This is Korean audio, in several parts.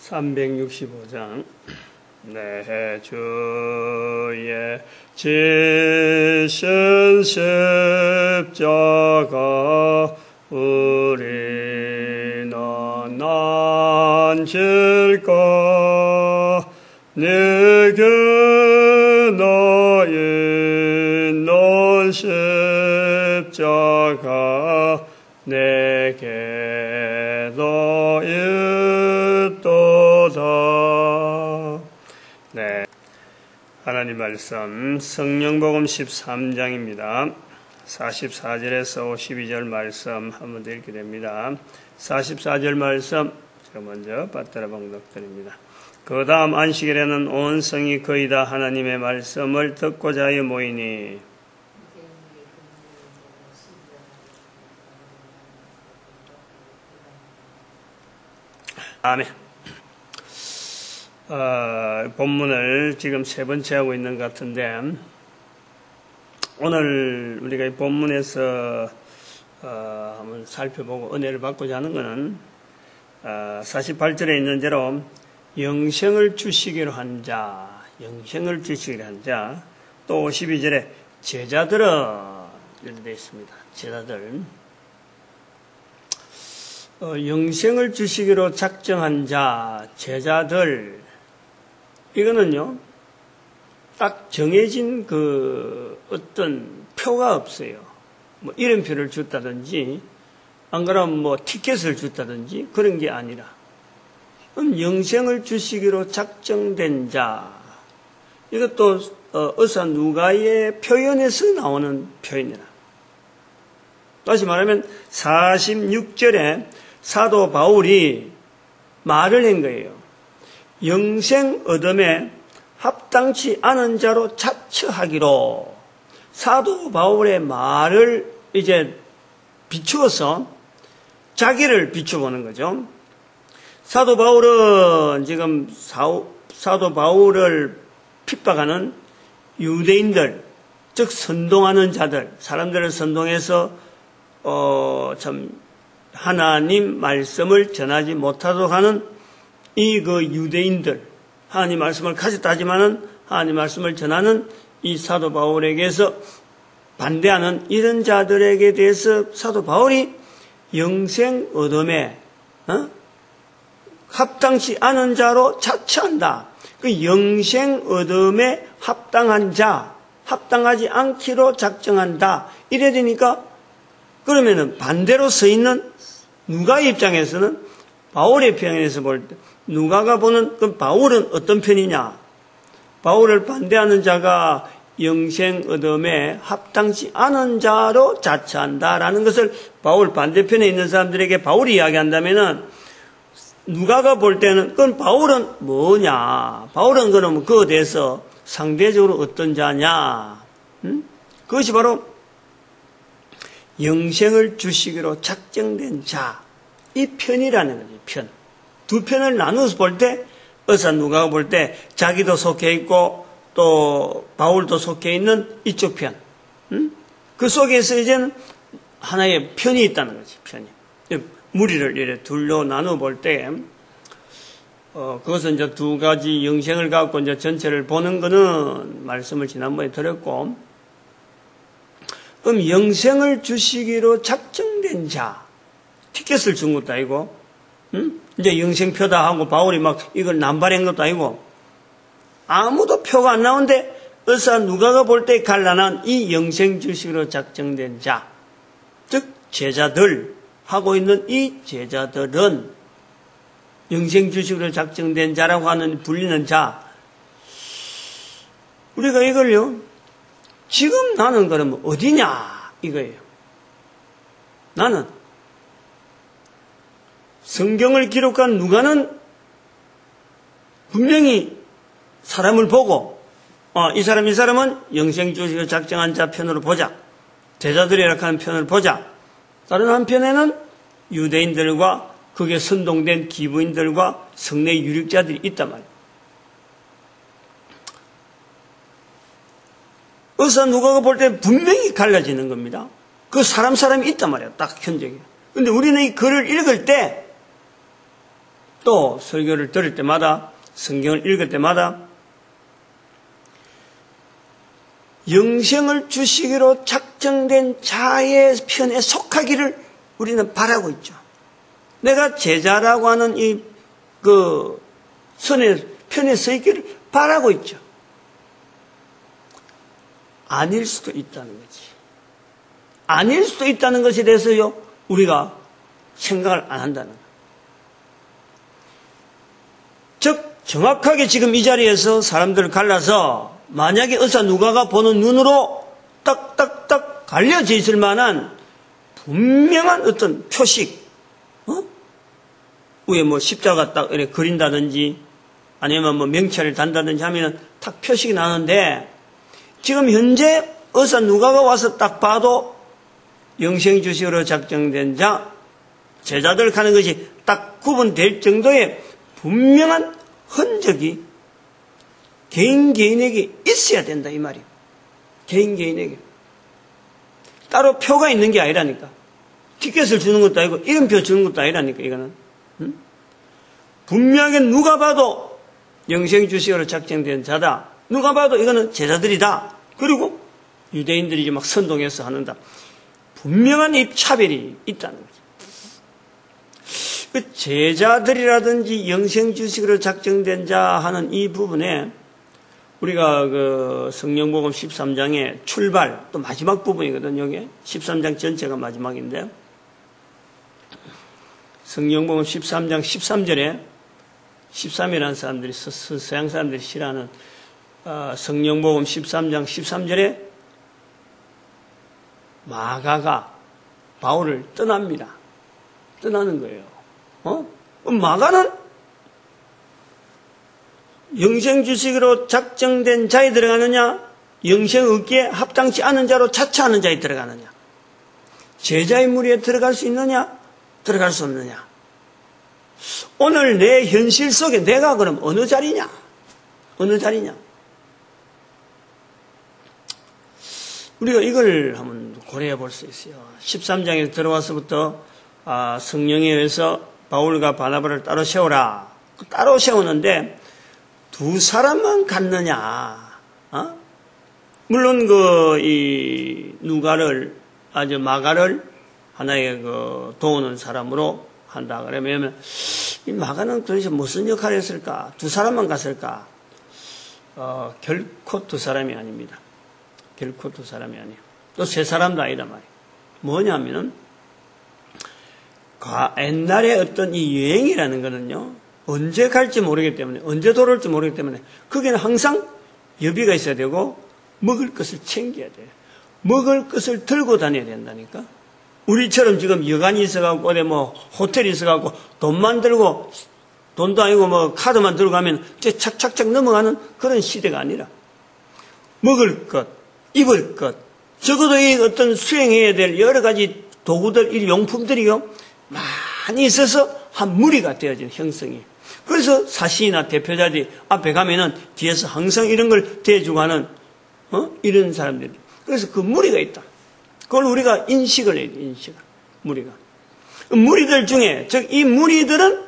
365장 내 주의 지신 십자가 우리는 안질까 내게 나 있는 십자가 내게 나 있도다. 네, 하나님 말씀 성령복음 13장입니다. 44절에서 52절 말씀 한번 더 읽게 됩니다. 44절 말씀 제가 먼저 받들어 봉독드립니다. 그 다음 안식일에는 온 성이 거의 다 하나님의 말씀을 듣고자 하여 모이니 아멘. 본문을 지금 세 번째 하고 있는 것 같은데, 오늘 우리가 이 본문에서 한번 살펴보고 은혜를 받고자 하는 것은 48절에 있는 대로 영생을 주시기로 한 자, 영생을 주시기로 한 자, 또 52절에 제자들은 이렇게 되어 있습니다. 제자들. 영생을 주시기로 작정한 자, 제자들, 이거는요, 딱 정해진 어떤 표가 없어요. 뭐 이름표를 줬다든지, 안 그러면 뭐 티켓을 줬다든지, 그런 게 아니라, 영생을 주시기로 작정된 자, 이것도 의사 누가의 표현에서 나오는 표현이라. 다시 말하면 46절에 사도 바울이 말을 한 거예요. 영생 얻음에 합당치 않은 자로 자처하기로. 사도 바울의 말을 이제 비추어서 자기를 비춰보는 거죠. 사도 바울은 지금 사도 바울을 핍박하는 유대인들, 즉 선동하는 자들, 사람들을 선동해서 참 하나님 말씀을 전하지 못하도록 하는 이 유대인들, 하나님 말씀을 가졌다 하지만은 하나님 말씀을 전하는 이 사도 바울에게서 반대하는 이런 자들에게 대해서 사도 바울이 영생 얻음에 합당치 않은 자로 자처한다. 그 영생 얻음에 합당한 자, 합당하지 않기로 작정한다. 이래 되니까 그러면은 반대로 서 있는 누가의 입장에서는 바울의 편에서 볼 때 누가가 보는 그럼 바울은 어떤 편이냐? 바울을 반대하는 자가 영생 얻음에 합당치 않은 자로 자처한다라는 것을 바울 반대편에 있는 사람들에게 바울이 이야기한다면은 누가가 볼 때는 그럼 바울은 뭐냐? 바울은 그러면 그에 대해서 상대적으로 어떤 자냐? 그것이 바로 영생을 주시기로 작정된 자, 이 편이라는 거지, 편. 두 편을 나누어서 볼 때, 의사 누가가 볼 때, 자기도 속해 있고, 또, 바울도 속해 있는 이쪽 편. 그 속에서 이제는 하나의 편이 있다는 거지, 편이. 무리를 이렇게 둘로 나누어 볼 때, 그것은 이제 두 가지 영생을 갖고 이제 전체를 보는 거는 말씀을 지난번에 드렸고, 그럼 영생을 주시기로 작정된 자, 티켓을 준 것도 아니고, 이제 영생표다 하고 바울이 막 이걸 남발한 것도 아니고, 아무도 표가 안 나오는데 의사 누가가 볼 때 갈라난 이 영생 주시기로 작정된 자, 즉 제자들 하고 있는 이 제자들은 영생 주시기로 작정된 자라고 하는 불리는 자, 우리가 이걸요, 지금 나는 그러면 어디냐? 이거예요. 나는 성경을 기록한 누가는 분명히 사람을 보고 이 사람은 영생 주시기로 작정한 자 편으로 보자. 제자들이라 하는 편을 보자. 다른 한편에는 유대인들과 그게 선동된 기부인들과 성내 유력자들이 있단 말이에요. 의사 누가가 볼 때 분명히 갈라지는 겁니다. 그 사람이 있단 말이에요. 딱 현재에. 근데 우리는 이 글을 읽을 때 또 설교를 들을 때마다, 성경을 읽을 때마다 영생을 주시기로 작정된 자의 편에 속하기를 우리는 바라고 있죠. 내가 제자라고 하는 선의 편에 서 있기를 바라고 있죠. 아닐 수도 있다는 거지. 아닐 수도 있다는 것에 대해서요, 우리가 생각을 안 한다는 거예요. 즉, 정확하게 지금 이 자리에서 사람들을 갈라서 만약에 의사 누가가 보는 눈으로 딱딱딱 갈려져 있을 만한 분명한 어떤 표식, 위에 뭐 십자가 딱 이렇게 그린다든지 아니면 뭐 명찰을 단다든지 하면은 딱 표식이 나는데 지금 현재 의사 누가가 와서 딱 봐도 영생 주식으로 작정된 자, 제자들 가는 것이 딱 구분될 정도의 분명한 흔적이 개인에게 있어야 된다 이 말이에요. 개인에게. 따로 표가 있는 게 아니라니까. 티켓을 주는 것도 아니고 이름표 주는 것도 아니라니까 이거는. 분명하게 누가 봐도 영생 주식으로 작정된 자다. 누가 봐도 이거는 제자들이다. 그리고 유대인들이 막 선동해서 하는다. 분명한 이 차별이 있다는 거죠. 그 제자들이라든지 영생 주식으로 작정된 자 하는 이 부분에 우리가 그 성령복음 13장의 출발, 또 마지막 부분이거든요. 이게 13장 전체가 마지막인데 성령복음 13장 13절에 13이라는 사람들이 서양 사람들이 싫어하는 성령복음 13장 13절에 마가가 바울을 떠납니다. 떠나는 거예요. 마가는 영생 주식으로 작정된 자에 들어가느냐, 영생 얻기에 합당치 않은 자로 자처하는 자에 들어가느냐, 제자의 무리에 들어갈 수 있느냐, 들어갈 수 없느냐. 오늘 내 현실 속에 내가 그럼 어느 자리냐? 어느 자리냐? 우리가 이걸 한번 고려해 볼 수 있어요. 13장에 들어와서부터 성령에 의해서 바울과 바나바를 따로 세우라. 따로 세우는데 두 사람만 갔느냐? 물론 이 누가를 아주 마가를 하나의 도우는 사람으로 한다. 그러면 이 마가는 도대체 무슨 역할을 했을까? 두 사람만 갔을까? 결코 두 사람이 아닙니다. 결코 두 사람이 아니에요. 또 세 사람도 아니다 말이에요. 뭐냐면은 옛날에 어떤 이 여행이라는 거는요, 언제 갈지 모르기 때문에, 언제 돌아올지 모르기 때문에, 거기는 항상 여비가 있어야 되고, 먹을 것을 챙겨야 돼요. 먹을 것을 들고 다녀야 된다니까? 우리처럼 지금 여관이 있어갖고, 어디 호텔이 있어갖고, 돈만 들고, 돈도 아니고 카드만 들고 가면, 착착착 넘어가는 그런 시대가 아니라, 먹을 것, 입을 것, 적어도 이 어떤 수행해야 될 여러 가지 도구들, 이 용품들이요, 많이 있어서 한 무리가 되어진 형성이. 그래서 사시나 대표자들이 앞에 가면은 뒤에서 항상 이런 걸 대주고 하는, 이런 사람들. 그래서 그 무리가 있다. 그걸 우리가 인식을 해야 돼, 인식을. 무리가. 무리들 중에, 즉, 이 무리들은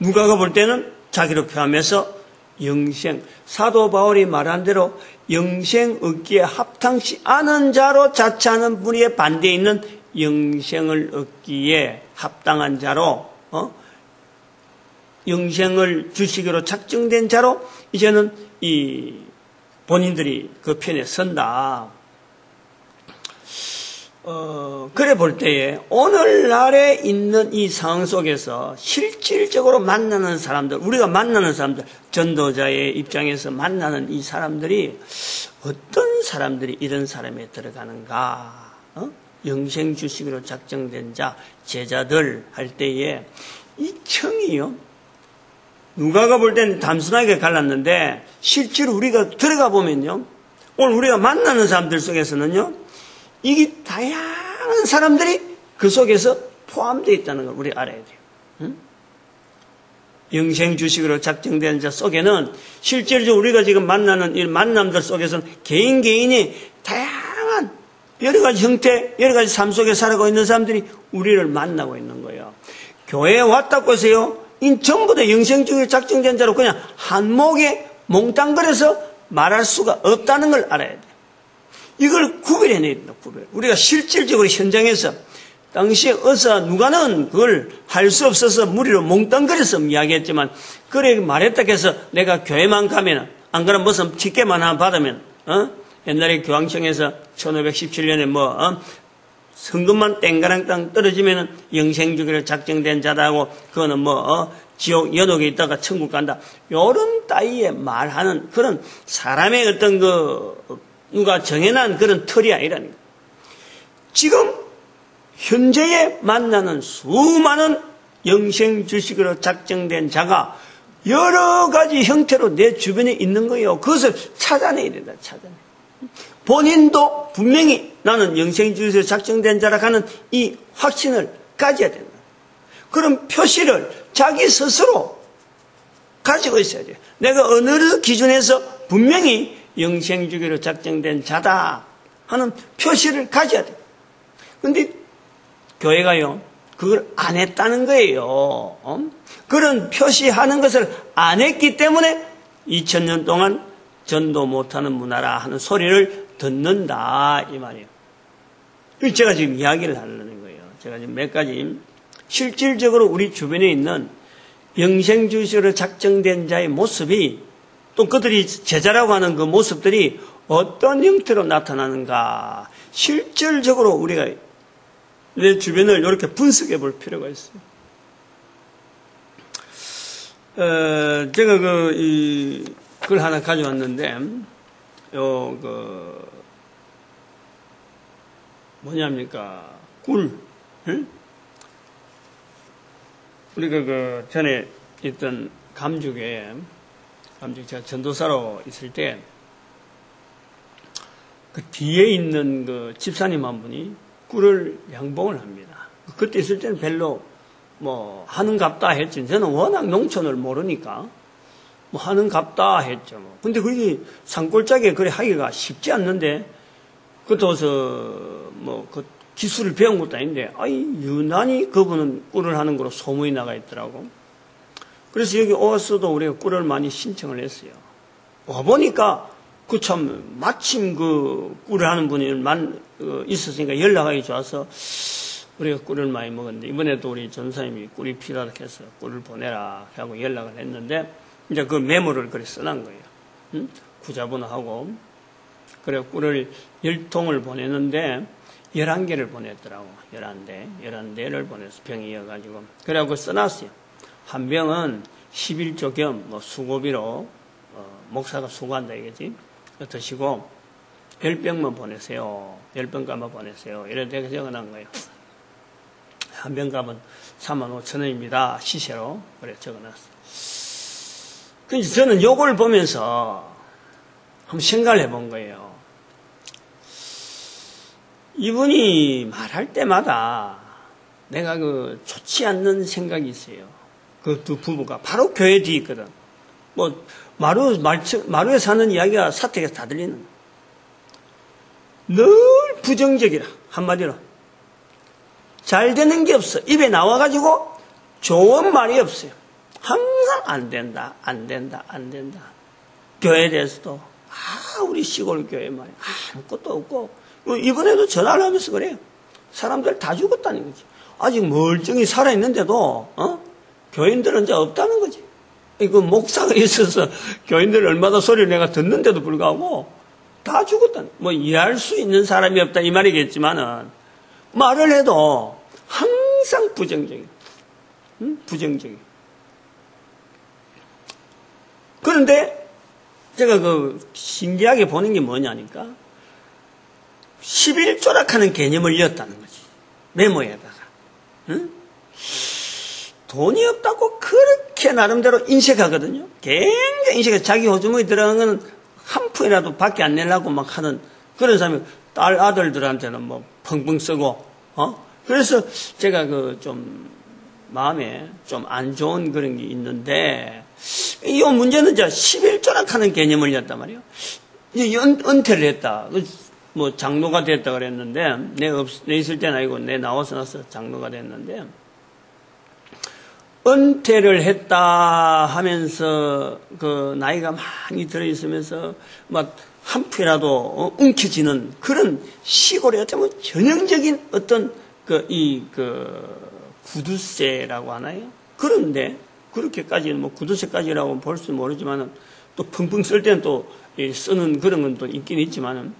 누가가 볼 때는 자기로 표하면서 영생, 사도 바울이 말한 대로 영생 얻기에 합당치 않은 자로 자처하는 무리의 반대에 있는 영생을 얻기에 합당한 자로, 영생을 주시기로 작정된 자로 이제는 이 본인들이 그 편에 선다. 그래 볼 때에 오늘날에 있는 이 상황 속에서 실질적으로 만나는 사람들, 우리가 만나는 사람들, 전도자의 입장에서 만나는 이 사람들이 어떤 사람들이 이런 사람에 들어가는가? 영생 주식으로 작정된 자, 제자들 할 때에 이 청이요. 누가가 볼 때는 단순하게 갈랐는데 실제로 우리가 들어가 보면요. 오늘 우리가 만나는 사람들 속에서는요. 이게 다양한 사람들이 그 속에서 포함되어 있다는 걸 우리 알아야 돼요. 응? 영생 주식으로 작정된 자 속에는 실제로 우리가 지금 만나는 이 만남들 속에서는 개인이 다양한 여러 가지 형태, 여러 가지 삶 속에 살아가고 있는 사람들이 우리를 만나고 있는 거예요. 교회에 왔다고 해서요. 이 전부 다 영생주의로 작정된 자로 그냥 한목에 몽땅거려서 말할 수가 없다는 걸 알아야 돼. 이걸 구별해내야 된다, 구별. 우리가 실질적으로 현장에서 당시에 어서 누가는 그걸 할 수 없어서 무리로 몽땅거려서 이야기했지만, 그래 말했다 해서 내가 교회만 가면, 안 그러면 무슨 티켓만 하나 받으면, 옛날에 교황청에서 1517년에 성금만 땡가랑 땅 떨어지면은 영생주기로 작정된 자다고, 그거는 지옥 연옥에 있다가 천국 간다. 요런 따위에 말하는 그런 사람의 어떤 누가 정해놓은 그런 틀이 아니라는 거예요. 지금 현재에 만나는 수많은 영생주식으로 작정된 자가 여러 가지 형태로 내 주변에 있는 거예요. 그것을 찾아내야 된다, 찾아내. 본인도 분명히 나는 영생주의로 작정된 자라 하는 이 확신을 가져야 된다. 그런 표시를 자기 스스로 가지고 있어야 돼요. 내가 어느 기준에서 분명히 영생주기로 작정된 자다 하는 표시를 가져야 돼요. 근데 교회가요, 그걸 안 했다는 거예요. 그런 표시하는 것을 안 했기 때문에 2000년 동안 전도 못하는 문화라 하는 소리를 듣는다, 이 말이에요. 제가 지금 이야기를 하려는 거예요. 제가 지금 몇 가지 실질적으로 우리 주변에 있는 영생주의로 작정된 자의 모습이, 또 그들이 제자라고 하는 그 모습들이 어떤 형태로 나타나는가, 실질적으로 우리가 내 주변을 이렇게 분석해 볼 필요가 있어요. 제가 글 하나 가져왔는데, 뭐냐입니까? 꿀. 응? 우리가 전에 있던 감죽에 제가 전도사로 있을 때, 그 뒤에 있는 그 집사님 한 분이 꿀을 양봉을 합니다. 그때 있을 때는 별로 하는갑다 했지. 저는 워낙 농촌을 모르니까 하는갑다 했죠. 근데 그게 산골짜기에 그래 하기가 쉽지 않는데, 그것도 그 기술을 배운 것도 아닌데, 유난히 그분은 꿀을 하는 거로 소문이 나가 있더라고. 그래서 여기 와서도 우리가 꿀을 많이 신청을 했어요. 와보니까 마침 꿀을 하는 분이 있었으니까 연락하기 좋아서 우리가 꿀을 많이 먹었는데, 이번에도 우리 전사님이 꿀이 필요하다 해서 꿀을 보내라 하고 연락을 했는데, 이제 그 메모를 그래 써놓은 거예요. 응? 구자번호하고. 그래 꿀을 10통을 보냈는데 11개를 보냈더라고. 11대를 보내서 병이 이어가지고. 그래갖고 써놨어요. 한 병은 11조 겸 수고비로 목사가 수고한다 이거지. 드시고 10병만 보내세요. 10병 보내세요. 이렇게 적어놓은 거예요. 한 병 값은 35,000원입니다. 시세로. 그래 적어놨어요. 그래서 저는 요걸 보면서 한번 생각을 해본 거예요. 이분이 말할 때마다 내가 좋지 않는 생각이 있어요. 그 두 부부가 바로 교회 뒤에 있거든. 마루에 사는 이야기가 사택에서 다 들리는 거예요. 늘 부정적이라, 한마디로. 잘 되는 게 없어. 입에 나와가지고 좋은 말이 없어요. 항상 안 된다. 교회에 대해서도, 우리 시골 교회 말이야. 아무것도 없고. 이번에도 전화를 하면서 그래요. 사람들 다 죽었다는 거지. 아직 멀쩡히 살아있는데도, 교인들은 이제 없다는 거지. 이거 목사가 있어서 교인들 얼마나 소리를 내가 듣는데도 불구하고 다 죽었다는, 이해할 수 있는 사람이 없다 이 말이겠지만은, 말을 해도 항상 부정적이야. 부정적이야. 그런데 제가 신기하게 보는 게 뭐냐니까 11조락하는 개념을 이었다는 거지. 메모에다가. 응? 돈이 없다고 그렇게 나름대로 인식하거든요. 굉장히 인식해. 자기 호주머니 들어간 거는 한 푼이라도 밖에 안 내려고 막 하는 그런 사람이 딸 아들들한테는 펑펑 쓰고, 그래서 제가 좀 마음에 좀 안 좋은 그런 게 있는데, 이 문제는 이제 11조락하는 개념을 였단 말이에요. 이제 은퇴를 했다. 장로가 됐다 그랬는데, 내 있을 때는 아니고, 내 나와서 장로가 됐는데, 은퇴를 했다 하면서 그 나이가 많이 들어있으면서 막 한 푼이라도 움켜쥐는 그런 시골의 어쩌면 전형적인 어떤 구두쇠라고 하나요? 그런데 그렇게까지는 뭐 구두쇠까지라고 볼 수 모르지만은 또 펑펑 쓸 때는 또 쓰는 그런 건 또 있긴 있지만은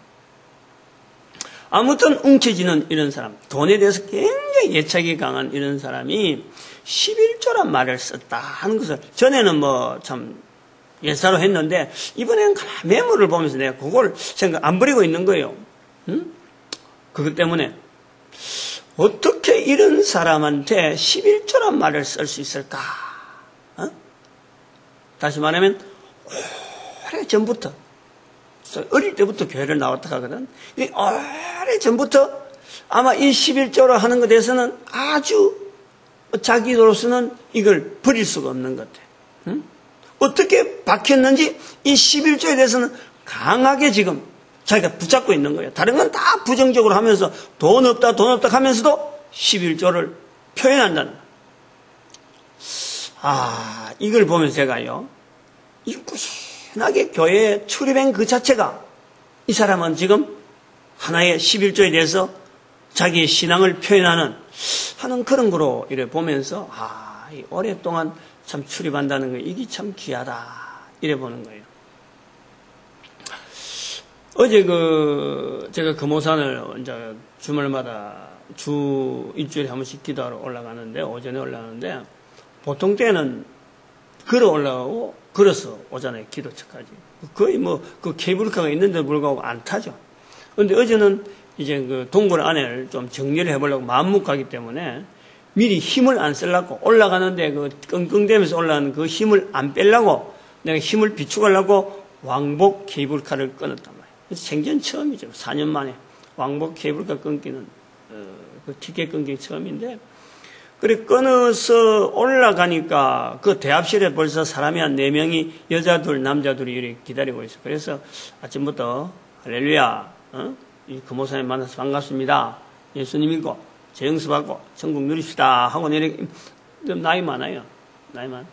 아무튼 움켜쥐는 이런 사람, 돈에 대해서 굉장히 예착이 강한 이런 사람이 11조란 말을 썼다 하는 것을 전에는 뭐 참 예사로 했는데 이번에는 가만 메모를 보면서 내가 그걸 생각 안 버리고 있는 거예요. 응? 그것 때문에 어떻게 이런 사람한테 11조란 말을 쓸 수 있을까? 어? 다시 말하면 오래 전부터 어릴 때부터 교회를 나왔다 하거든. 오래 전부터 아마 이 11조를 하는 것에 대해서는 아주 자기로서는 이걸 버릴 수가 없는 것 같아. 응? 어떻게 박혔는지 이 11조에 대해서는 강하게 지금 자기가 붙잡고 있는 거예요. 다른 건 다 부정적으로 하면서 돈 없다 하면서도 11조를 표현한다는 거예요. 이걸 보면서 제가요, 이 꾸준하게 교회에 출입한 그 자체가 이 사람은 지금 하나의 11조에 대해서 자기의 신앙을 표현하는 하는 그런 거로 이래 보면서 이 오랫동안 참 출입한다는 거 이게 참 귀하다 이래 보는 거예요. 어제 제가 금오산을 이제 주말마다 일주일에 한 번씩 기도하러 올라가는데 오전에 올라가는데 보통 때는 걸어 올라가고 걸어서 오잖아요. 기도처까지. 거의 뭐 그 케이블카가 있는데 불구하고 안 타죠. 그런데 어제는 이제 그 동굴 안을 좀 정리를 해보려고 마음먹하기 때문에 미리 힘을 안 쓰려고 올라가는데 그 끙끙대면서 올라가는 그 힘을 안 빼려고 내가 힘을 비축하려고 왕복 케이블카를 끊었단 말이에요. 그래서 생전 처음이죠. 4년 만에 왕복 케이블카 끊기는 그 티켓 끊기 처음인데 그래 끊어서 올라가니까 그 대합실에 벌써 사람이 한 4명이 여자 둘 남자 둘이 이렇게 기다리고 있어요. 그래서 아침부터 할렐루야 이 금오산에 만나서 반갑습니다. 예수님 믿고 재영수받고 천국 누립시다 하고 이렇게 나이 많아요. 나이 많아.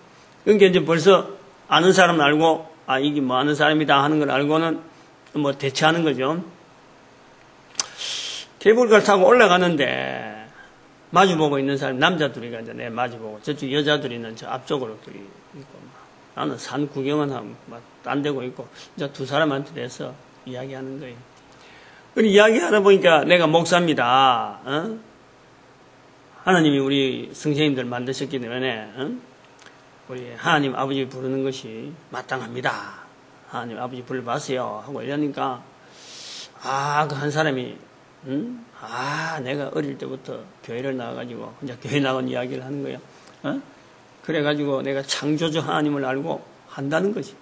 그러니까 이제 벌써 아는 사람은 알고 이게 뭐 아는 사람이다 하는 걸 알고는 뭐 대처하는 거죠. 케이블카를 타고 올라가는데 마주보고 있는 사람 남자 둘이가 이제 내 마주보고 저쪽 여자 둘이는 저 앞쪽으로 둘이 있고 나는 산 구경은 하고 막 딴 데고 있고 이제 두 사람한테 대해서 이야기하는 거예요. 이야기하다 보니까 내가 목사입니다. 하나님이 우리 성도님들 만드셨기 때문에 우리 하나님 아버지 부르는 것이 마땅합니다. 하나님 아버지 불러봤어요 하고 이러니까 그 한 사람이 내가 어릴 때부터 교회를 나와가지고 혼자 교회 나온 이야기를 하는 거예요. 그래가지고 내가 창조주 하나님을 알고 한다는 거지.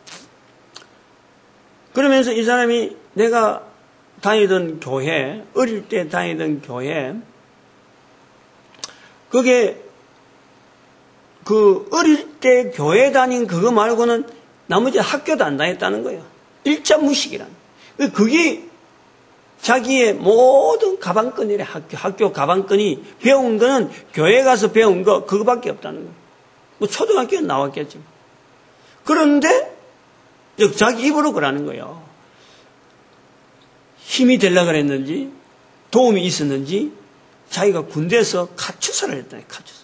그러면서 이 사람이 내가 다니던 교회, 어릴 때 다니던 교회, 그게 그 어릴 때 교회 다닌 그거 말고는 나머지 학교도 안 다녔다는 거예요. 일자무식이란. 그게 자기의 모든 가방끈이래. 학교 가방끈이 배운 거는 교회 가서 배운 거 그거밖에 없다는 거예요. 뭐 초등학교는 나왔겠죠. 그런데 자기 입으로 그러는 거예요. 힘이 되려고 그랬는지 도움이 있었는지 자기가 군대에서 가추사를 했다네. 가추사.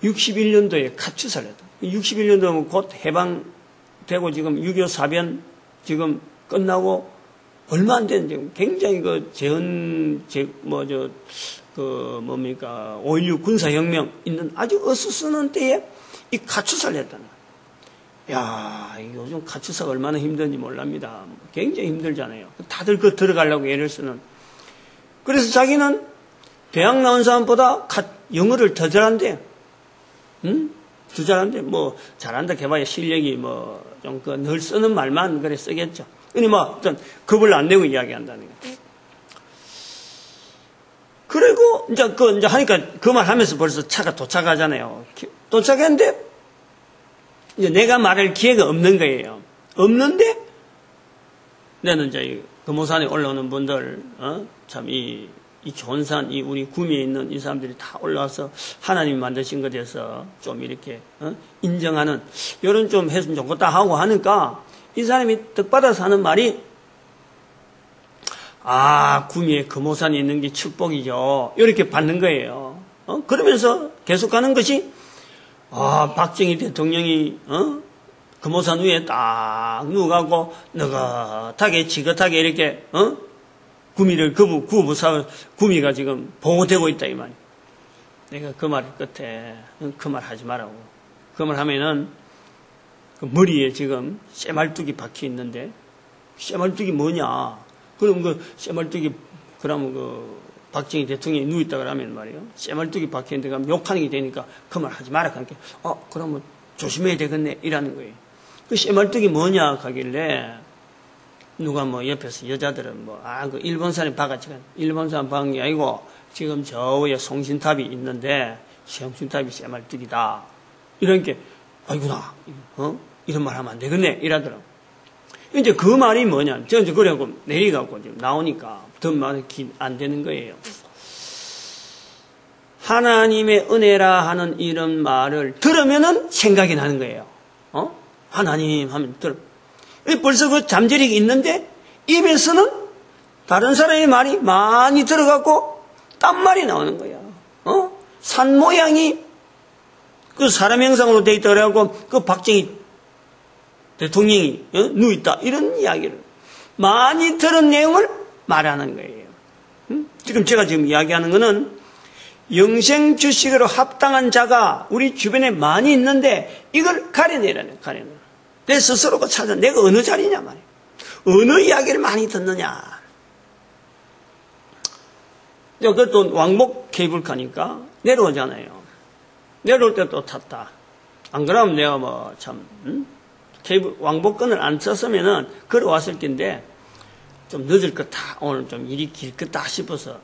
61년도에 가추사를 했다. 61년도면 곧 해방되고 지금 6.25 사변 지금 끝나고 얼마 안 된 지금 굉장히 그 5.16 군사혁명 있는 아주 어수선한 때에 이 가추사를 했다는 거예요. 야, 요즘 가추사가 얼마나 힘든지 몰랍니다. 굉장히 힘들잖아요. 다들 그 들어가려고 애를 쓰는. 그래서 자기는 대학 나온 사람보다 영어를 더 잘한대. 더 잘한대. 뭐, 잘한다 해봐야 실력이 뭐, 좀 늘 쓰는 말만 그래 쓰겠죠. 근데 뭐, 어떤 겁을 안 내고 이야기한다는 거예요. 그리고 이제 하니까 그 말 하면서 벌써 차가 도착하잖아요. 도착했는데, 이제 내가 말할 기회가 없는 거예요. 없는데, 나는 이제 금오산에 올라오는 분들, 참 이 좋은 산, 이 우리 구미에 있는 이 사람들이 다 올라와서 하나님이 만드신 것에서 좀 이렇게 인정하는 이런 좀 했으면 좋겠다 하고 하니까 이 사람이 떡받아서 하는 말이 구미에 금오산이 있는 게 축복이죠. 이렇게 받는 거예요. 그러면서 계속하는 것이 박정희 대통령이 금오산 위에 딱 누워가고 느긋하게 지긋하게 이렇게 구미를 구부사 구미가 지금 보호되고 있다 이 말이야. 내가 그 말 끝에 그 말 하지 말라고. 그 말 하면은 그 머리에 지금 쇠말뚝이 박혀 있는데 쇠말뚝이 뭐냐? 그럼 그 쇠말뚝이 그러면 그 박정희 대통령이 누워 있다 그러면 말이에요. 쇠말뚝이 박혀 있는데 그럼 욕하는 게 되니까 그 말 하지 마라 그러니까 그러면 조심해야 되겠네 이라는 거예요. 그 쇠말뚝이 뭐냐 하길래. 누가 뭐 옆에서 여자들은 그 일본산에 박았지만 일본산 박은 게 아니고 지금 저 위에 송신탑이 있는데 송신탑이 쇠말뚝이다. 이런 게 아이구나. 이런 말 하면 안 되겠네. 이러더라고. 이제 그 말이 뭐냐. 저 이제 그래갖고 내리갖고 지금 나오니까 더 말이 안 되는 거예요. 하나님의 은혜라 하는 이런 말을 들으면은 생각이 나는 거예요. 하나님 하면 벌써 그 잠재력이 있는데 입에서는 다른 사람의 말이 많이 들어가고 딴 말이 나오는 거야. 산 모양이 그 사람 형상으로 돼 있다 그래갖고 그 박정희 대통령이 누워있다 이런 이야기를 많이 들은 내용을 말하는 거예요. 지금 제가 지금 이야기하는 거는 영생 주식으로 합당한 자가 우리 주변에 많이 있는데 이걸 가려내라는 가려내. 내 스스로가 찾아 내가 어느 자리냐 말이야. 어느 이야기를 많이 듣느냐. 그것도 왕복 케이블카니까 내려오잖아요. 내려올 때 또 탔다. 안 그러면 내가 왕복권을 안 썼으면은 걸어왔을 텐데 좀 늦을 거다. 오늘 좀 일이 길 거다 싶어서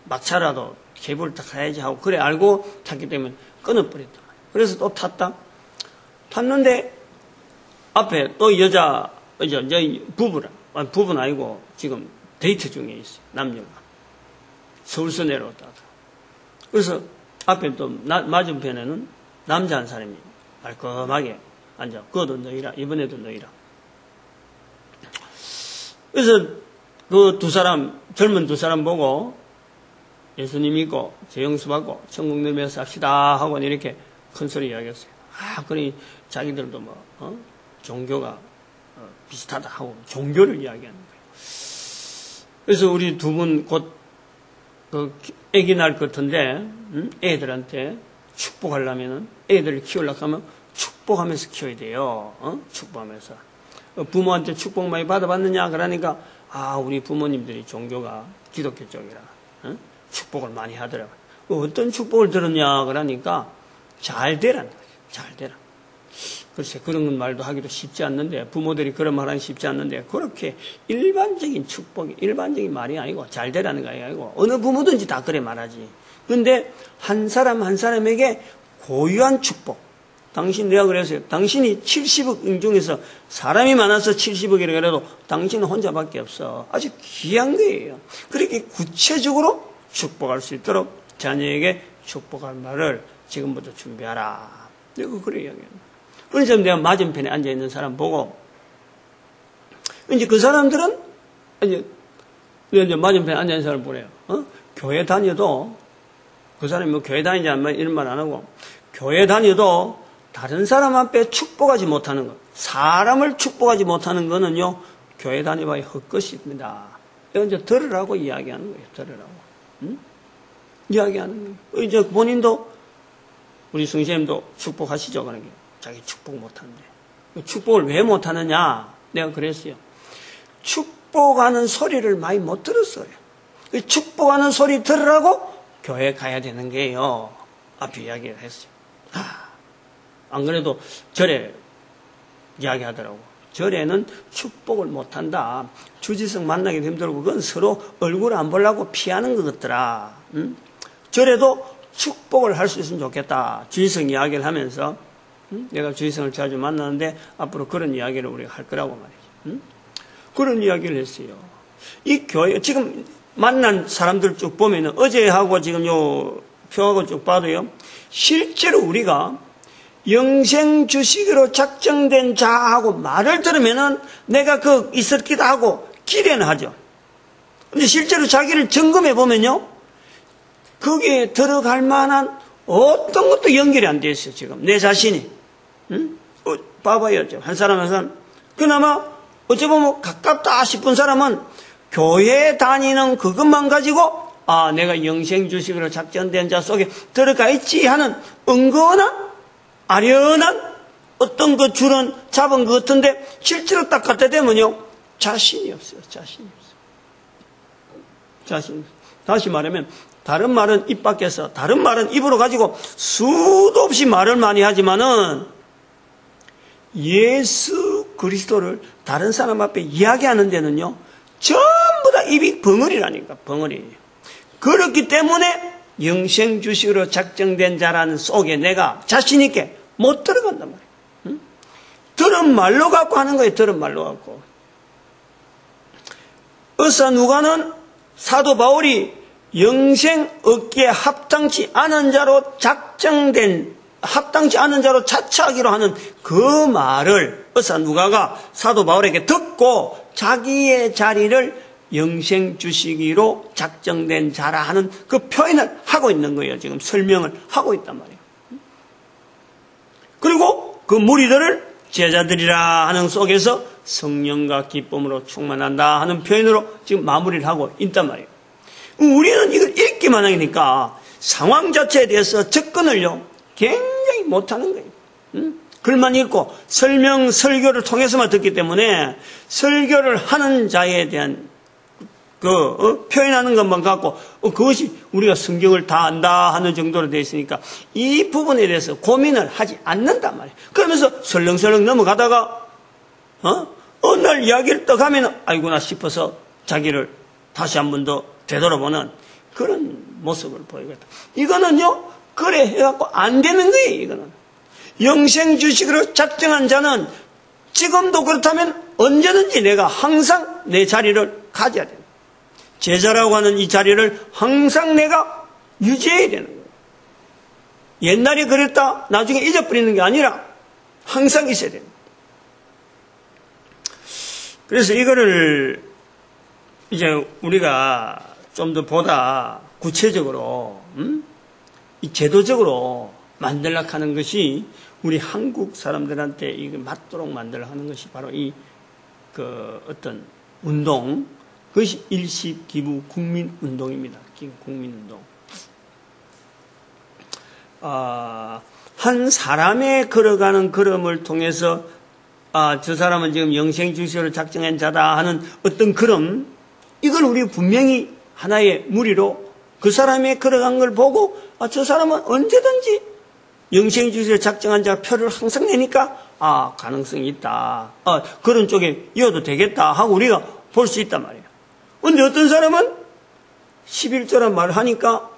막차라도 케이블을 딱 가야지 하고 그래 알고 탔기 때문에 끊어버렸다. 그래서 또 탔다. 탔는데 앞에 또 여자 부부는 아니고 지금 데이트 중에 있어요. 남녀가. 서울서 내려왔다. 그래서 앞에 또 맞은편에는 남자 한 사람이 말끔하게 앉아. 그것도 너희라. 이번에도 너희라. 그래서 그 젊은 두 사람 보고 예수님 믿고 재영수 받고 천국 누리면서 삽시다 하고 이렇게 큰 소리 이야기했어요. 그러니 자기들도 종교가 비슷하다 하고 종교를 이야기하는 거예요. 그래서 우리 두 분 곧 애기 날 같은데 애들한테 축복하려면은 애들을 키우려고 하면 축복하면서 키워야 돼요. 축복하면서 부모한테 축복 많이 받아봤느냐 그러니까 우리 부모님들이 종교가 기독교 쪽이라 축복을 많이 하더라고요. 어떤 축복을 들었냐 그러니까 잘 되라는 거죠. 잘 되라. 글쎄 그런 말도 하기도 쉽지 않는데 부모들이 그런 말 하기 쉽지 않는데 그렇게 일반적인 축복이 일반적인 말이 아니고 잘 되라는 거 아니고 어느 부모든지 다 그래 말하지. 그런데 한 사람 한 사람에게 고유한 축복. 내가 그랬어요. 당신이 70억 인 중에서 사람이 많아서 70억이라 그래도 당신은 혼자밖에 없어. 아주 귀한 거예요. 그렇게 구체적으로 축복할 수 있도록 자녀에게 축복할 말을 지금부터 준비하라. 내가 그래 이야기합니다. 그래서 내가 맞은편에 앉아있는 사람 보고, 이제 그 사람들은, 이제 맞은편에 앉아있는 사람 보래요. 교회 다녀도, 그 사람이 교회 다니지 않으면 이런 말 안 하고, 교회 다녀도 다른 사람 앞에 축복하지 못하는 것, 사람을 축복하지 못하는 거는요, 교회 다녀봐야 헛것입니다. 이제 들으라고 이야기하는 거예요. 들으라고. 이야기하는 거예요. 이제 본인도, 우리 성심도 축복하시죠. 그런 게. 자기 축복 못하는데. 축복을 왜 못하느냐? 내가 그랬어요. 축복하는 소리를 많이 못 들었어요. 축복하는 소리 들으라고 교회 가야 되는 게요. 앞에 이야기를 했어요. 안 그래도 절에 이야기하더라고. 절에는 축복을 못한다. 주지성 만나기도 힘들고 그건 서로 얼굴 안 보려고 피하는 것 같더라. 절에도 축복을 할 수 있으면 좋겠다. 주지성 이야기를 하면서 내가 주지성을 자주 만나는데 앞으로 그런 이야기를 우리가 할 거라고 말이죠. 그런 이야기를 했어요. 이 교회 지금 만난 사람들 쭉 보면은 어제하고 지금 요 표하고 쭉 봐도요. 실제로 우리가 영생 주시기로 작정된 자하고 말을 들으면은 내가 그 있었기도 하고 기대는 하죠. 근데 실제로 자기를 점검해 보면요. 거기에 들어갈 만한 어떤 것도 연결이 안 돼 있어요, 지금. 내 자신이. 응? 봐봐요. 한 사람. 그나마 어찌 보면 가깝다 싶은 사람은 교회 다니는 그것만 가지고, 아, 내가 영생 주식으로 작정된 자 속에 들어가 있지 하는 은근한, 아련한 어떤 그 줄은 잡은 것 같은데, 실제로 딱 갖다 대면요. 자신이 없어요. 다시 말하면, 다른 말은 입 밖에서, 다른 말은 입으로 가지고 수도 없이 말을 많이 하지만은 예수 그리스도를 다른 사람 앞에 이야기하는 데는요, 전부 다 입이 벙어리라니까, 벙어리. 그렇기 때문에 영생 주식으로 작정된 자라는 속에 내가 자신있게 못 들어간단 말이에요. 응? 들은 말로 갖고 하는 거예요, 들은 말로 갖고. 의사 누가는 사도 바울이 영생 얻기에 합당치 않은 자로 자처하기로 하는 그 말을 의사 누가가 사도 바울에게 듣고 자기의 자리를 영생 주시기로 작정된 자라 하는 그 표현을 하고 있는 거예요. 지금 설명을 하고 있단 말이에요. 그리고 그 무리들을 제자들이라 하는 속에서 성령과 기쁨으로 충만한다 하는 표현으로 지금 마무리를 하고 있단 말이에요. 우리는 이걸 읽기만 하니까 상황 자체에 대해서 접근을요, 굉장히 못하는 거예요. 글만 읽고 설교를 통해서만 듣기 때문에 설교를 하는 자에 대한 표현하는 것만 갖고 그것이 우리가 성경을 다 안다 하는 정도로 되어 있으니까 이 부분에 대해서 고민을 하지 않는단 말이에요. 그러면서 설렁설렁 넘어가다가 어느 날 이야기를 딱 하면 아이구나 싶어서 자기를 다시 한 번 더 되돌아보는 그런 모습을 보이겠다. 이거는요, 그래 해갖고 안 되는 거예요, 이거는. 영생 주식으로 작정한 자는 지금도 그렇다면 언제든지 내가 항상 내 자리를 가져야 돼요. 제자라고 하는 이 자리를 항상 내가 유지해야 되는 거예요. 옛날에 그랬다, 나중에 잊어버리는 게 아니라 항상 있어야 됩니다. 그래서 이거를 이제 우리가 좀 더 보다 구체적으로, 이 제도적으로 만들려고 하는 것이 우리 한국 사람들한테 이거 맞도록 만들려고 하는 것이 바로 어떤 운동, 그것이 일시기부 국민운동입니다. 국민운동. 한 사람의 걸어가는 걸음을 통해서 저 사람은 지금 영생주시로 작정한 자다 하는 어떤 걸음, 이걸 우리 분명히 하나의 무리로 그 사람의 걸어간 걸 보고 저 사람은 언제든지 영생주시로 작정한 자 표를 항상 내니까 가능성이 있다. 그런 쪽에 이어도 되겠다 하고 우리가 볼 수 있단 말이에요. 근데 어떤 사람은 11조란 말을 하니까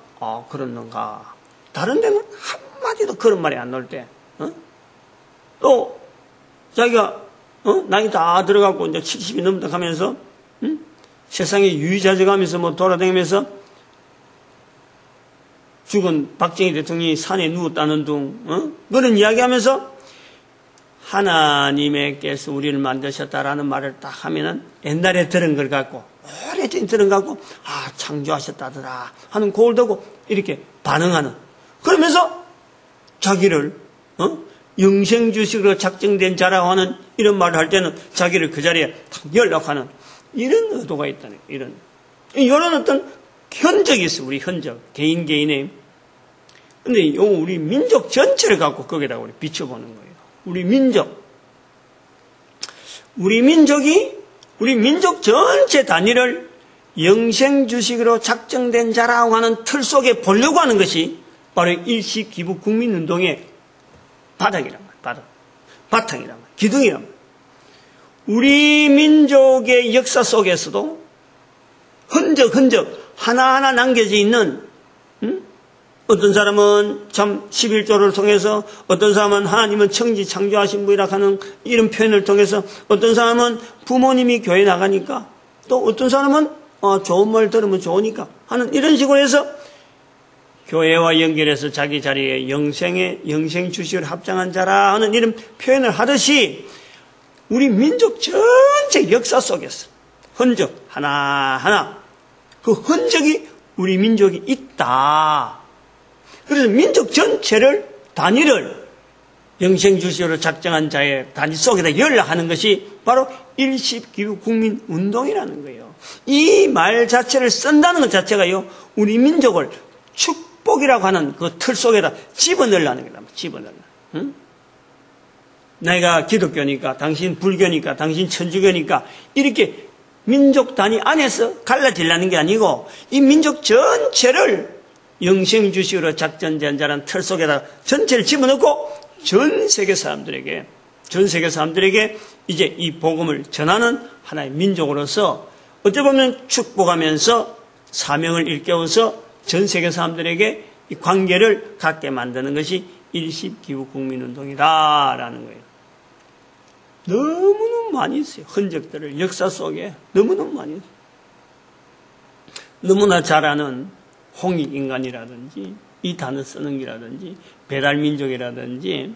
그렇는가. 다른 데는 한마디도 그런 말이 안 나올 때 또 자기가 나이 다 들어가고 이제 70이 넘다 하면서 세상에 유유자적하면서 돌아다니면서 죽은 박정희 대통령이 산에 누웠다는 둥 그런 이야기하면서 하나님께서 우리를 만드셨다라는 말을 딱 하면은 옛날에 들은 걸 갖고 오래전에 들은 걸 갖고 창조하셨다더라 하는 그걸 두고 이렇게 반응하는, 그러면서 자기를 영생주식으로 작정된 자라고 하는 이런 말을 할 때는 자기를 그 자리에 탁 연락하는 이런 의도가 있다는 거예요. 이런 어떤 현적이 있어요. 우리 현적, 개인의. 근데 우리 민족 전체를 갖고 거기다가 우리 비춰보는 거예요. 우리 민족 전체 단위를 영생주식으로 작정된 자라고 하는 틀 속에 보려고 하는 것이 바로 일시기부 국민운동의 바탕이란 말이에요. 기둥이란 말이에요. 우리 민족의 역사 속에서도 흔적 하나하나 남겨져 있는, 어떤 사람은 참 11조를 통해서, 어떤 사람은 하나님은 청지 창조하신 분이라 하는 이런 표현을 통해서, 어떤 사람은 부모님이 교회 나가니까, 또 어떤 사람은 좋은 말 들으면 좋으니까 하는 이런 식으로 해서 교회와 연결해서 자기 자리에 영생 주시를 합장한 자라 하는 이런 표현을 하듯이 우리 민족 전체 역사 속에서 흔적 하나하나 그 흔적이 우리 민족이 있다. 그래서 민족 전체를 단위를 영생주시로 작정한 자의 단위 속에다 열하는 것이 바로 일십기후 국민운동이라는 거예요. 이 말 자체를 쓴다는 것 자체가요, 우리 민족을 축복이라고 하는 그 틀 속에다 집어넣으려는 거다. 집어넣으려. 응? 내가 기독교니까, 당신 불교니까, 당신 천주교니까 이렇게 민족 단위 안에서 갈라지려는 게 아니고 이 민족 전체를 영생주시로 작전된 자라는 틀 속에다 전체를 집어넣고 전 세계 사람들에게 이제 이 복음을 전하는 하나의 민족으로서 어찌 보면 축복하면서 사명을 일깨워서 전 세계 사람들에게 이 관계를 갖게 만드는 것이 일십기후 국민운동이다라는 거예요. 너무너무 많이 있어요. 흔적들을 역사 속에 너무너무 많이 있어요. 너무나 잘 아는 홍익인간이라든지 이 단어 쓰는 기라든지 배달민족이라든지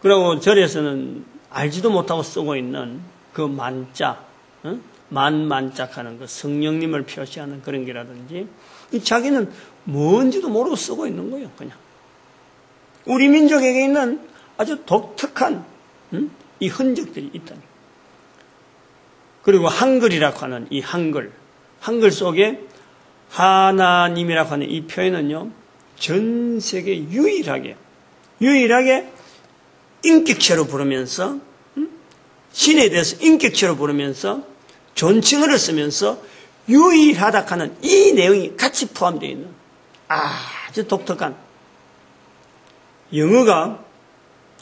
그리고 절에서는 알지도 못하고 쓰고 있는 그 만자, 만만짝하는 그 성령님을 표시하는 그런 게라든지 자기는 뭔지도 모르고 쓰고 있는 거예요. 그냥 우리 민족에게 있는 아주 독특한 이 흔적들이 있다니. 그리고 한글이라고 하는 이 한글 속에 하나님이라고 하는 이 표현은요, 전 세계 유일하게 인격체로 부르면서 신에 대해서 인격체로 부르면서 존칭어를 쓰면서 유일하다 하는 이 내용이 같이 포함되어 있는 아주 독특한 영어가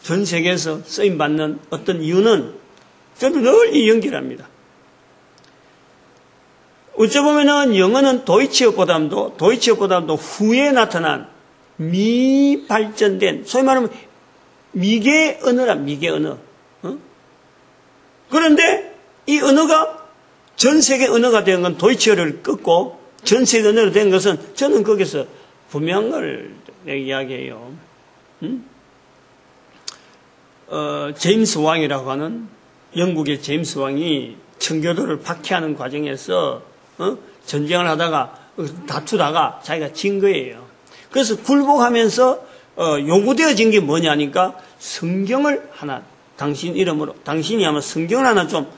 전 세계에서 쓰임받는 어떤 이유는 저도 널리 연결합니다. 어쩌보면은 영어는 도이치어보다도 후에 나타난 미발전된, 소위 말하면 미개 언어라, 미개 언어. 그런데 이 언어가 전 세계 언어가 된 건 도이치어를 끊고 전 세계 언어로 된 것은 저는 거기서 분명한 걸 이야기해요. 제임스 왕이라고 하는 영국의 제임스 왕이 청교도를 박해하는 과정에서 전쟁을 하다가 다투다가 자기가 진 거예요. 그래서 굴복하면서 요구되어진 게 뭐냐니까 성경을 하나 당신 이름으로 당신이 아마 성경을 하나 좀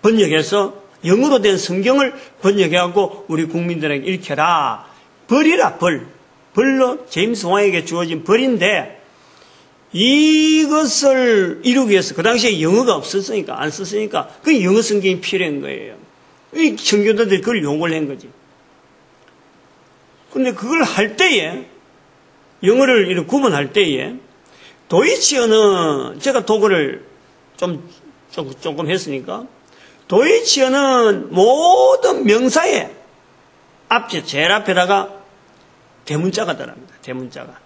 번역해서 영어로 된 성경을 번역해갖고 우리 국민들에게 읽혀라. 벌이라 벌로 제임스 왕에게 주어진 벌인데 이것을 이루기 위해서 그 당시에 영어가 없었으니까 안 썼으니까 그 영어 성경이 필요한 거예요. 이 청교도들이 그걸 요구를 한 거지. 근데 그걸 할 때에 영어를 이렇게 구분할 때에 도이치어는 제가 독어를 조금 했으니까 도이치어는 모든 명사에 제일 앞에다가 대문자가 들어갑니다. 대문자가.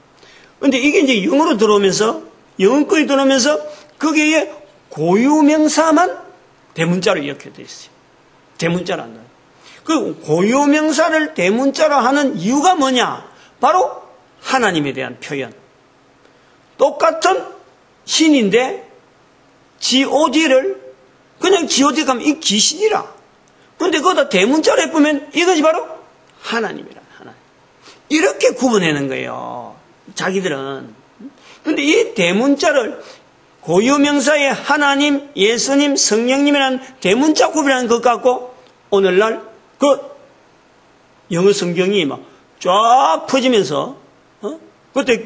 근데 이게 이제 영어로 들어오면서 영어권이 들어오면서 거기에 고유명사만 대문자로 이렇게 되어 있어요. 대문자로 한다. 그 고유명사를 대문자로 하는 이유가 뭐냐? 바로 하나님에 대한 표현. 똑같은 신인데 god를 그냥 god 가면 이 귀신이라. 근데 거기다 대문자로 해보면 이것이 바로 하나님이라. 하나님. 이렇게 구분하는 거예요. 자기들은. 근데 이 대문자를 고유명사의 하나님, 예수님, 성령님이라는 대문자 구분하는 것 같고 오늘날 그 영어 성경이 막 쫙 퍼지면서 그때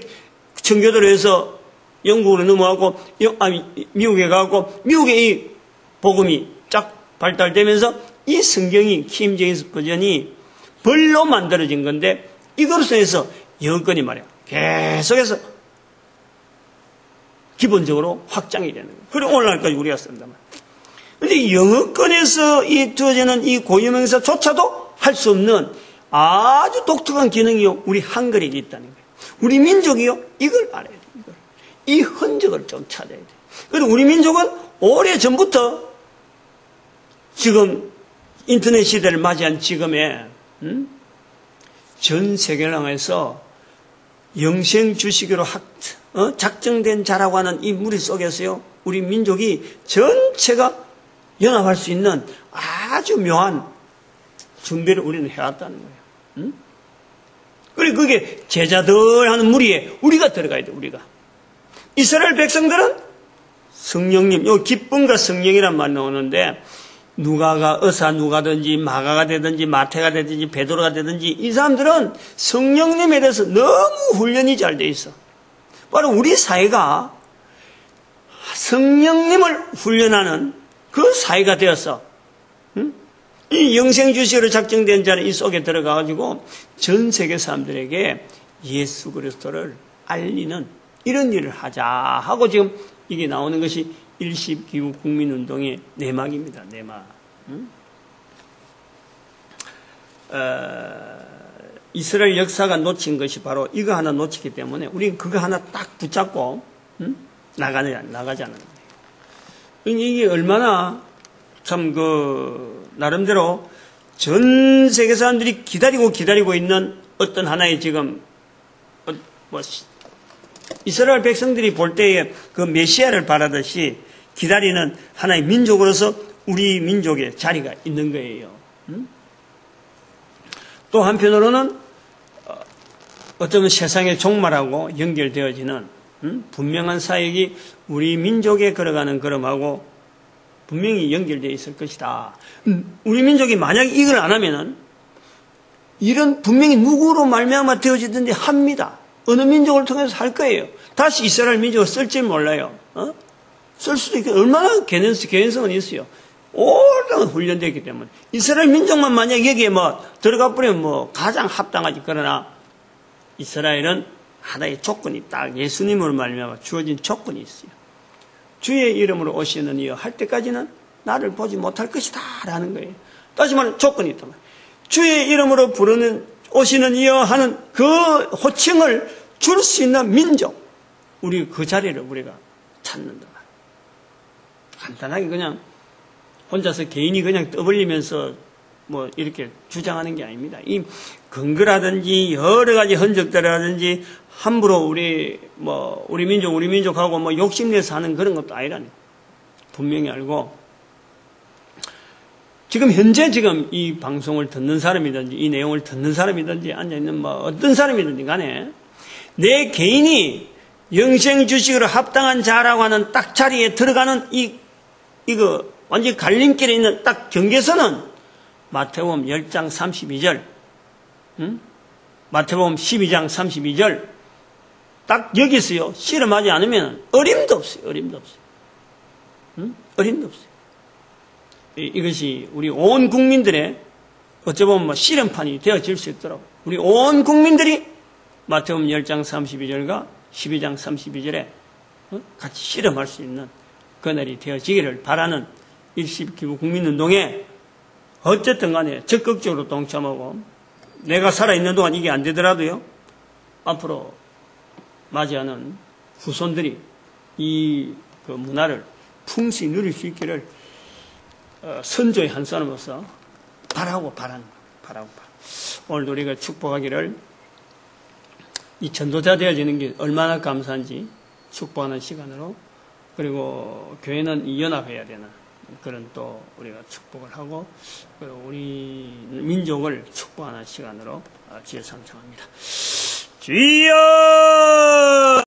청교도로 해서 영국으로 넘어가고 미국에 가고 미국에 이 복음이 쫙 발달되면서 이 성경이 킹 제임스 버전이 벌로 만들어진 건데 이것으로 해서 영어권이 말이야 계속해서 기본적으로 확장이 되는 거예요. 그리고 오늘날까지 우리가 쓴단 말이에요. 그런데 영어권에서 이 주어지는 이 고유명사조차도 할 수 없는 아주 독특한 기능이 우리 한글에게 있다는 거예요. 우리 민족이요 이걸 알아야 돼요. 이 흔적을 좀 찾아야 돼요. 그래서 우리 민족은 오래전부터 지금 인터넷 시대를 맞이한 지금에 전 세계를 향해서 영생 주시기로 작정된 자라고 하는 이 무리 속에서요, 우리 민족이 전체가 연합할 수 있는 아주 묘한 준비를 우리는 해왔다는 거예요. 그리고 그게 제자들 하는 무리에 우리가 들어가야 돼, 우리가. 이스라엘 백성들은 성령님, 요 기쁨과 성령이란 말 나오는데, 누가가 의사 누가든지 마가가 되든지 마태가 되든지 베드로가 되든지 이 사람들은 성령님에 대해서 너무 훈련이 잘 돼 있어. 바로 우리 사회가 성령님을 훈련하는 그 사회가 되었어. 이 영생주시로 작정된 자는 이 속에 들어가가지고 전 세계 사람들에게 예수 그리스도를 알리는 이런 일을 하자 하고 지금 이게 나오는 것이 일시기후 국민운동의 내막입니다. 내막. 이스라엘 역사가 놓친 것이 바로 이거 하나 놓치기 때문에 우리는 그거 하나 딱 붙잡고 나가자는 거예요. 이게 얼마나 참 나름대로 전 세계 사람들이 기다리고 있는 어떤 하나의 지금 이스라엘 백성들이 볼 때에 그 메시아를 바라듯이 기다리는 하나의 민족으로서 우리 민족의 자리가 있는 거예요. 또 한편으로는 어쩌면 세상의 종말하고 연결되어지는 분명한 사역이 우리 민족에 걸어가는 걸음하고 분명히 연결되어 있을 것이다. 우리 민족이 만약에 이걸 안 하면은 이런 분명히 누구로 말미암아 되어지든지 합니다. 어느 민족을 통해서 할 거예요. 다시 이스라엘 민족을 쓸지 몰라요. 쓸 수도 있고 얼마나 개연성은 있어요. 오랫동안 훈련되었기 때문에 이스라엘 민족만 만약 여기에 들어가 버리면 가장 합당하지. 그러나 이스라엘은 하나의 조건이 딱 예수님으로 말미암아 주어진 조건이 있어요. 주의 이름으로 오시는 이여 할 때까지는 나를 보지 못할 것이다 라는 거예요. 다시 말해 조건이 있단 말이에요. 주의 이름으로 부르는 오시는 이여 하는 그 호칭을 줄 수 있는 민족, 우리 그 자리를 우리가 찾는다. 간단하게 그냥 혼자서 개인이 그냥 떠벌리면서 이렇게 주장하는 게 아닙니다. 이 근거라든지 여러 가지 흔적들이라든지 함부로 우리 민족하고 욕심내서 하는 그런 것도 아니라니. 분명히 알고 지금 현재 이 방송을 듣는 사람이든지 이 내용을 듣는 사람이든지 앉아있는 어떤 사람이든지 간에 내 개인이 영생 주식으로 합당한 자라고 하는 딱 자리에 들어가는 이거 완전히 갈림길에 있는 딱 경계선은 마태복음 10장 32절, 마태복음 12장 32절, 딱 여기서요, 실험하지 않으면 어림도 없어요. 어림도 없어요. 어림도 없어요. 이것이 우리 온 국민들의 어쩌면 실험판이 되어질 수 있도록 우리 온 국민들이 마태복음 10장 32절과 12장 32절에 같이 실험할 수 있는 그날이 되어지기를 바라는 일시기후 국민운동에 어쨌든 간에 적극적으로 동참하고 내가 살아있는 동안 이게 안 되더라도요, 앞으로 맞이하는 후손들이 이 문화를 풍성히 누릴 수 있기를 선조의 한 사람으로서 바라는 거예요. 오늘도 우리가 축복하기를 이 전도자 되어지는 게 얼마나 감사한지 축복하는 시간으로, 그리고 교회는 연합해야 되는 그런 또 우리가 축복을 하고, 그리고 우리 민족을 축복하는 시간으로 주여 삼창합니다. 주여!